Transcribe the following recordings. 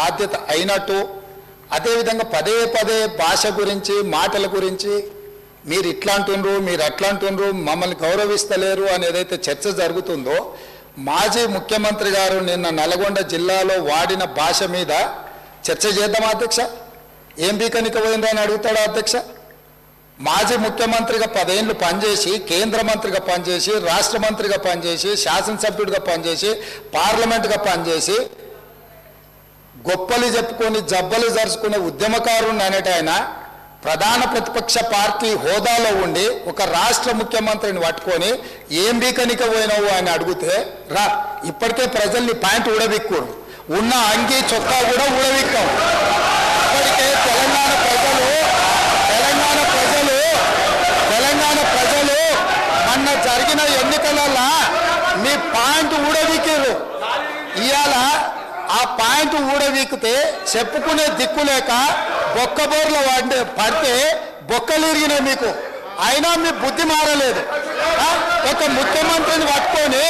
బాధ్యత అయినట్టు, అదేవిధంగా పదే పదే భాష గురించి మాటల గురించి మీరు ఇట్లా అంటుండ్రు, మీరు అట్లా అంటుండ్రు, మమ్మల్ని గౌరవిస్తలేరు అని ఏదైతే చర్చ జరుగుతుందో, మాజీ ముఖ్యమంత్రి గారు నిన్న నల్గొండ జిల్లాలో వాడిన భాష మీద చర్చ చేద్దామా అధ్యక్ష? ఏం బీకనిక పోయిందో అని అడుగుతాడా అధ్యక్ష? మాజీ ముఖ్యమంత్రిగా 10 ఏళ్ళు పనిచేసి, కేంద్ర మంత్రిగా పనిచేసి, రాష్ట్ర మంత్రిగా పనిచేసి, శాసనసభ్యుడిగా పనిచేసి, పార్లమెంటుగా పనిచేసి, గొప్పలు చెప్పుకొని జబ్బలు జరుచుకునే ఉద్యమకారుని అనేట ఆయన ప్రధాన ప్రతిపక్ష పార్టీ హోదాలో ఉండి ఒక రాష్ట్ర ముఖ్యమంత్రిని పట్టుకొని ఏం బీకనిక పోయినావు అని అడిగితే, రా ఇప్పటికే ప్రజల్ని ప్యాంటు ఊడబిక్కురు, ఉన్న అంగీ చొక్కా కూడా ఊడబిక్కాం. ఇప్పటికే తెలంగాణ ప్రజలు మొన్న జరిగిన ఎన్నికలలో మీ ప్యాంటు ఊడబిక్కిరు. ఇవాళ ఆ ప్యాంటు ఊడవీకితే చెప్పుకునే దిక్కు లేక బొక్కబోర్లో పడితే బొక్కలు ఇరిగినాయి మీకు. అయినా మీ బుద్ధి మారలేదు. ఒక ముఖ్యమంత్రిని పట్టుకొని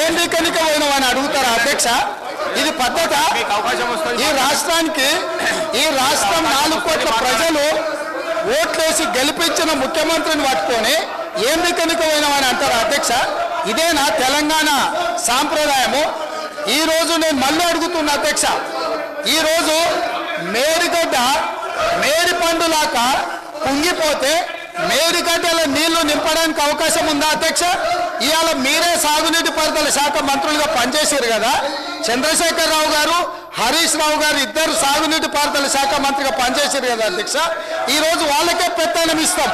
ఏంది కనుక పోయినామని అడుగుతారా అధ్యక్ష? ఇది పద్ధత? ఈ రాష్ట్రం 4 కోట్ల ప్రజలు ఓట్లేసి గెలిపించిన ముఖ్యమంత్రిని పట్టుకొని ఏంది కనుక పోయినామని అంటారా అధ్యక్ష? ఇదేనా తెలంగాణ సాంప్రదాయము? ఈరోజు నేను మళ్ళీ అడుగుతున్నా అధ్యక్ష, ఈరోజు మేడిగడ్డ మేడి పండులాక కుంగిపోతే మేడిగడ్డలో నీళ్లు నింపడానికి అవకాశం ఉందా అధ్యక్ష? ఇవాళ మీరే సాగునీటి పారుదల శాఖ మంత్రులుగా పనిచేశారు కదా. చంద్రశేఖరరావు గారు, హరీష్ రావు గారు ఇద్దరు సాగునీటి పారుదల శాఖ మంత్రిగా పనిచేశారు కదా అధ్యక్ష. ఈరోజు వాళ్ళకే పెత్తనం ఇస్తాం,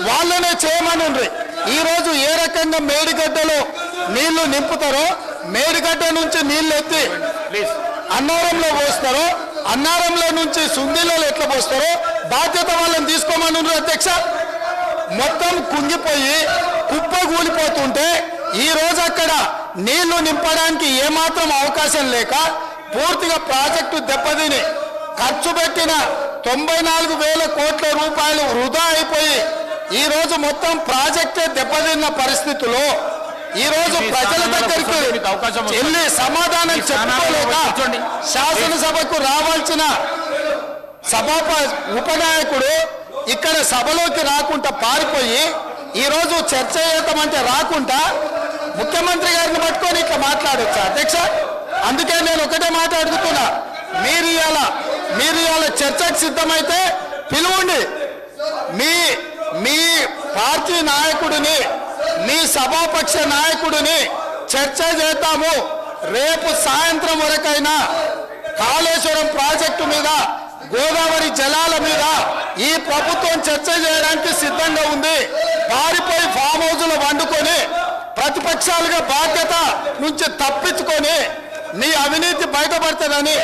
వాళ్ళనే చేయమని. ఈరోజు ఏ రకంగా మేడిగడ్డలో నీళ్లు నింపుతారో, మేడిగడ్డ నుంచి నీళ్లు ఎత్తి అన్నారంలో పోస్తారో, అన్నారంలో నుంచి సుందీలలో ఎట్లా పోస్తారో బాధ్యత వాళ్ళని తీసుకోమని అధ్యక్ష. మొత్తం కుంగిపోయి కుప్పగూలిపోతుంటే ఈరోజు అక్కడ నీళ్లు నింపడానికి ఏమాత్రం అవకాశం లేక పూర్తిగా ప్రాజెక్టు దెబ్బతిని ఖర్చు పెట్టిన 94,000 కోట్ల రూపాయలు వృధా అయిపోయి ఈరోజు మొత్తం ప్రాజెక్టే దెబ్బతిన్న పరిస్థితుల్లో ఈరోజు ప్రజల దగ్గరికి వెళ్ళి సమాధానం చెప్పుకోలేక శాసనసభకు రావాల్సిన ఉపనాయకుడు ఇక్కడ సభలోకి రాకుండా పారిపోయి ఈరోజు చర్చ చేద్దామంటే రాకుండా ముఖ్యమంత్రి గారిని పట్టుకొని ఇట్లా మాట్లాడొచ్చా అధ్యక్ష? అందుకే నేను ఒకటే మాట్లాడుతున్నా, మీరు ఇవాళ చర్చకు సిద్ధమైతే పిలువండి. మీ పార్టీ నాయకుడిని, మీ సభాపక్ష నాయకుడిని చర్చ చేద్దాము. రేపు సాయంత్రం వరకైనా కాళేశ్వరం ప్రాజెక్టు మీద, గోదావరి జలాల మీద ఈ ప్రభుత్వం చర్చ చేయడానికి సిద్ధంగా ఉంది. పారిపోయి ఫామ్ హౌస్లో వండుకొని ప్రతిపక్షాలుగా బాధ్యత నుంచి తప్పించుకొని మీ అవినీతి బయటపడుతుందని,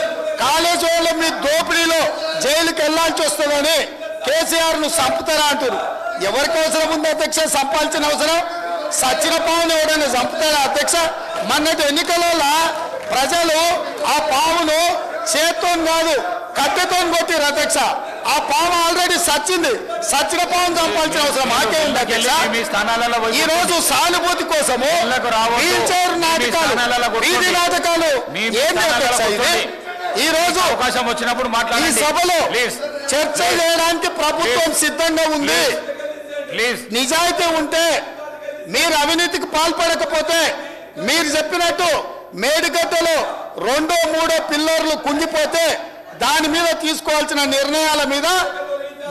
కాళేశ్వరంలో మీ దోపిడీలో జైలుకి వెళ్లాల్సి వస్తుందని కేసీఆర్ను చంపుతారా అంటారు. ఎవరికి అవసరం ఉంది అధ్యక్ష చంపాల్సిన అవసరం? సచిన పావును ఎవరైనా చంపుతారా అధ్యక్ష? మొన్నటి ఎన్నికలలో ప్రజలు ఆ పావును చేత్తో కాదు కట్టెతో కొట్టిరు అధ్యక్ష. ఆ పాము ఆల్రెడీ సచ్చింది. సచిన పావును చంపాల్సిన అవసరం మాకే ఉంది అధ్యక్ష. ఈ రోజు సానుభూతి కోసము వీల్ చైర్ నాటకాలు, వీధి నాటకాలు ఏంటి అధ్యక్ష? ఇది ఈ రోజు అవకాశం వచ్చినప్పుడు ఈ సభలో చర్చ చేయడానికి ప్రభుత్వం సిద్ధంగా ఉంది. నిజాయితీ ఉంటే, మీరు అవినీతికి పాల్పడకపోతే, మీరు చెప్పినట్టు మేడిగడ్డలో 2, 3 పిల్లర్లు కుంగిపోతే దాని మీద తీసుకోవాల్సిన నిర్ణయాల మీద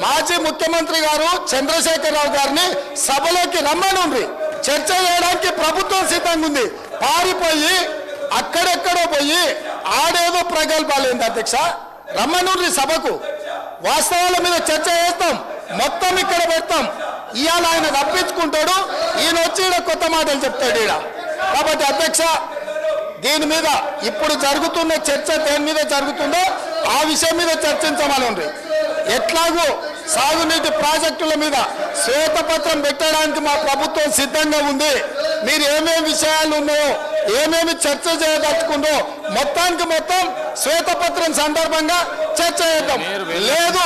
మాజీ ముఖ్యమంత్రి గారు చంద్రశేఖరరావు గారిని సభలోకి రమ్మనుండ్రి. చర్చ చేయడానికి ప్రభుత్వం సిద్ధంగా ఉంది. పారిపోయి అక్కడెక్కడో పోయి ఆడేదో ప్రగల్భాలేంది అధ్యక్ష? రమ్మనుండ్రి సభకు. వాస్తవాల మీద చర్చ చేస్తాం, మొత్తం ఇక్కడ పెడతాం. ఇవాళ ఆయన తప్పించుకుంటాడు, ఈయన వచ్చి ఈడ కొత్త మాటలు చెప్తాడు ఈడ. కాబట్టి అధ్యక్ష, దీని మీద ఇప్పుడు జరుగుతున్న చర్చ దేని మీద జరుగుతుందో ఆ విషయం మీద చర్చించమని. ఎట్లాగూ సాగునీటి ప్రాజెక్టుల మీద శ్వేతపత్రం పెట్టడానికి మా ప్రభుత్వం సిద్ధంగా ఉంది. మీరు ఏమేమి విషయాలు ఉన్నాయో, ఏమేమి చర్చ చేయదలుచుకుందో మొత్తం శ్వేతపత్రం సందర్భంగా చర్చ చేద్దాం. లేదు